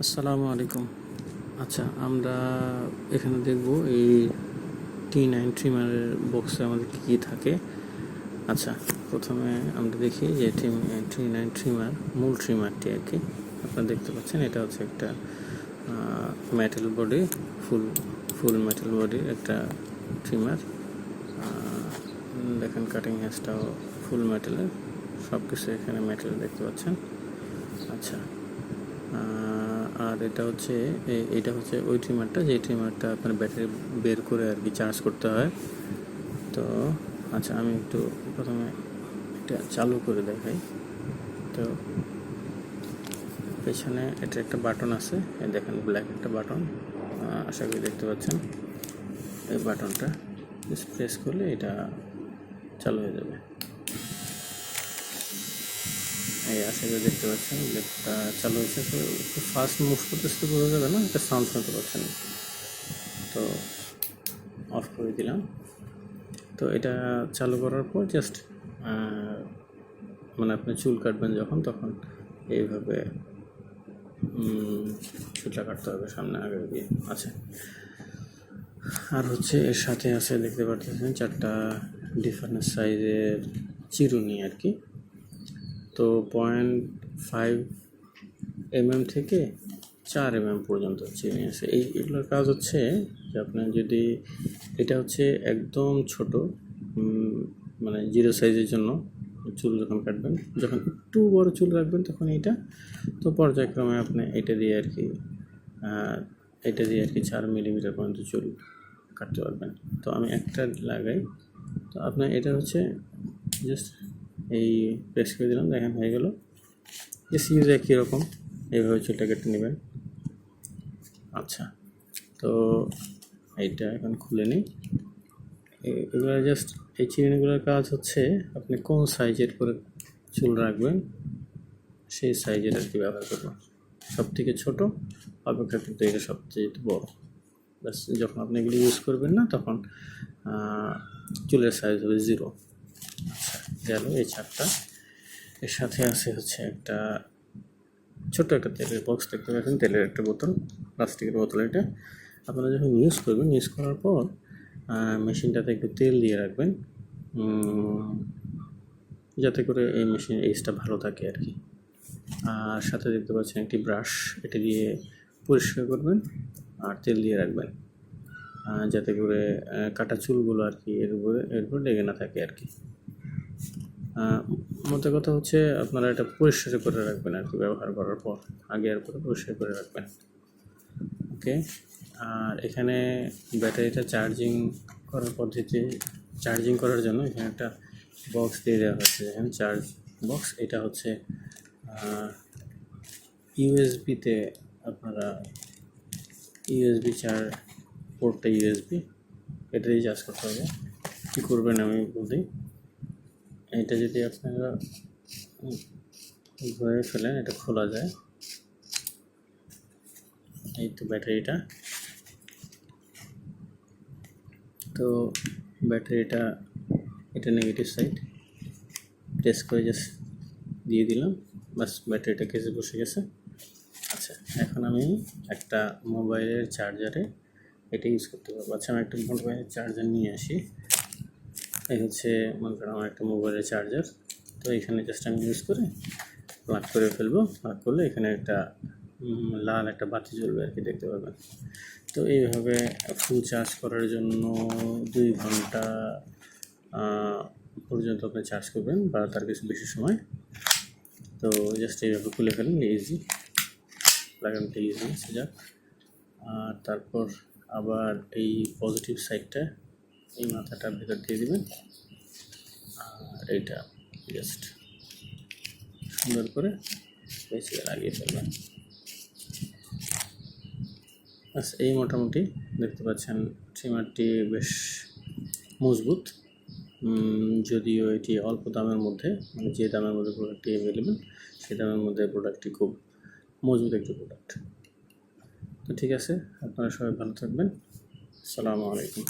আসসালামু আলাইকুম। আচ্ছা, আমরা এখানে দেখব এই T9 ট্রিমারের বক্সে আমাদের কী কী থাকে। আচ্ছা, প্রথমে আমরা দেখি যে T9 ট্রিমার, মূল ট্রিমারটি আর কি আপনারা দেখতে পাচ্ছেন। এটা হচ্ছে একটা মেটাল বডি, ফুল মেটাল বডির একটা ট্রিমার। দেখেন কাটিং হ্যাজটাও ফুল মেটালের, সব কিছু এখানে মেটাল দেখতে পাচ্ছেন। আচ্ছা, আর এটা হচ্ছে ওই ট্রিমারটা, যে ট্রিমারটা আপনার ব্যাটারি বের করে আর কি চার্জ করতে হয়। তো আচ্ছা, আমি একটু প্রথমে এটা চালু করে দেখাই। তো পেছনে এটা একটা বাটন আছে, দেখেন ব্ল্যাক একটা বাটন, আশা করি দেখতে পাচ্ছেন। এই বাটনটা প্রেস করলে এটা চালু হয়ে যাবে। এই আশা করি দেখতে পাচ্ছেন, ব্লেডটা চালু হয়েছে। তো একটু ফাস্ট মুভ করতেছে তো বোঝা যাবে না, একটা সাউন্ড শুনতে পাচ্ছেন। তো অফ করে দিলাম। তো এটা চালু করার পর জাস্ট মানে আপনি চুল কাটবেন যখন, তখন এইভাবে চুলটা কাটতে হবে সামনে আগে দিয়ে। আচ্ছা, আর হচ্ছে এর সাথে আছে, দেখতে পাচ্ছেন 4টা ডিফারেন্ট সাইজের চিরুনি আর কি। তো 0.5 mm থেকে 4 mm পর্যন্ত চিরুনি আছে। এগুলোর কাজ হচ্ছে যে আপনার যদি এটা হচ্ছে একদম ছোট, মানে 0 সাইজের জন্য চুল যখন কাটবেন, যখন একটু বড় চুল রাখবেন তখন এটা, তো পর্যায়ক্রমে আপনি এটা দিয়ে আর কি 4 মিলিমিটার পর্যন্ত চুল কাটতে পারবেন। তো আমি একটা লাগাই। তো আপনার এটা হচ্ছে জাস্ট এই প্রেস করে দিলাম, দেখেন হয়ে গেল। জাস্ট ইউজ একই রকম, এইভাবে চুলটা কেটে নেবেন। আচ্ছা, তো এইটা এখন খুলে নিই। এগুলো জাস্ট এই চিরুনিগুলোর কাজ হচ্ছে আপনি কোন সাইজের করে চুল রাখবেন সেই সাইজের আর কি ব্যবহার করবেন। সব থেকে ছোটো অপেক্ষাকৃত এটা সবচেয়ে বড়। ব্যাস, যখন আপনি এগুলো ইউজ করবেন না তখন চুলের সাইজ হবে 0। আচ্ছা, গেল এই 4টা। এর সাথে আছে হচ্ছে একটা ছোট্ট একটা তেলের বক্স, দেখতে পাচ্ছেন, তেলের একটা বোতল, প্লাস্টিকের বোতল। এটা আপনারা যখন ইউজ করবেন, ইউজ করার পর মেশিনটাতে একটু তেল দিয়ে রাখবেন, যাতে করে এই মেশিনের এজটা ভালো থাকে আর কি। আর সাথে দেখতে পাচ্ছেন একটি ব্রাশ, এটা দিয়ে পরিষ্কার করবেন আর তেল দিয়ে রাখবেন, যাতে করে কাটা চুলগুলো আর কি এর উপর লেগে না থাকে আর কি। মোদ্দা কথা হচ্ছে আপনারা এটা পরিষ্কার করে রাখবেন আর কি, ব্যবহার করার পর আগে আর পরে পরিষ্কার করে রাখবেন। ওকে। আর এখানে ব্যাটারিটা চার্জিং করার জন্য এখানে একটা বক্স দিয়ে দেওয়া হচ্ছে, এখানে চার্জ বক্স। এটা হচ্ছে ইউএসবিতে, আপনারা ইউএসবি পোর্টটা ইউএসবি, এটা দিয়ে চার্জ করতে হবে। কী করবেন আমি বলি, এটা যদি আপনারা ঘুরে ফেলেন, এটা খোলা যায়। এই তো ব্যাটারিটা, তো ব্যাটারিটা এটা নেগেটিভ সাইড, প্রেস করে জাস্ট দিয়ে দিলাম, বাস ব্যাটারিটা কেসে বসে গেছে। আচ্ছা, এখন আমি একটা মোবাইলের চার্জারে এটা ইউজ করতে পারবো। আচ্ছা, আমি একটা মোবাইলের চার্জার নিয়ে আসি। এই হচ্ছে মনে করেন আমার একটা মোবাইলের চার্জার। তো এখানে জাস্ট আমি ইউজ করে প্লাগ করে ফেলবো। প্লাগ করলে এখানে একটা লাল একটা বাতি জ্বলবে আর কি, দেখতে পাবেন। তো এইভাবে ফুল চার্জ করার জন্য 2 ঘন্টা পর্যন্ত আপনি চার্জ করবেন, বা তার কিছু বেশি সময়। তো জাস্ট এইভাবে খুলে ফেলেন, ইজি, লাগানোটা ইজি সেটা। আর তারপর আবার এই পজিটিভ সাইডটা, এই মাথাটার ভেতর দিয়ে দেবেন, আর এইটা জাস্ট সুন্দর করে পেঁচিয়ে লাগিয়ে ফেলবেন। আচ্ছা, এই মোটামুটি দেখতে পাচ্ছেন ট্রিমারটি বেশ মজবুত, যদিও এটি অল্প দামের মধ্যে, মানে যে দামের মধ্যে প্রোডাক্টটি অ্যাভেলেবেল সেই দামের মধ্যে প্রোডাক্টটি খুব মজবুত একটি প্রোডাক্ট। তো ঠিক আছে, আপনারা সবাই ভালো থাকবেন। আসসালামু আলাইকুম।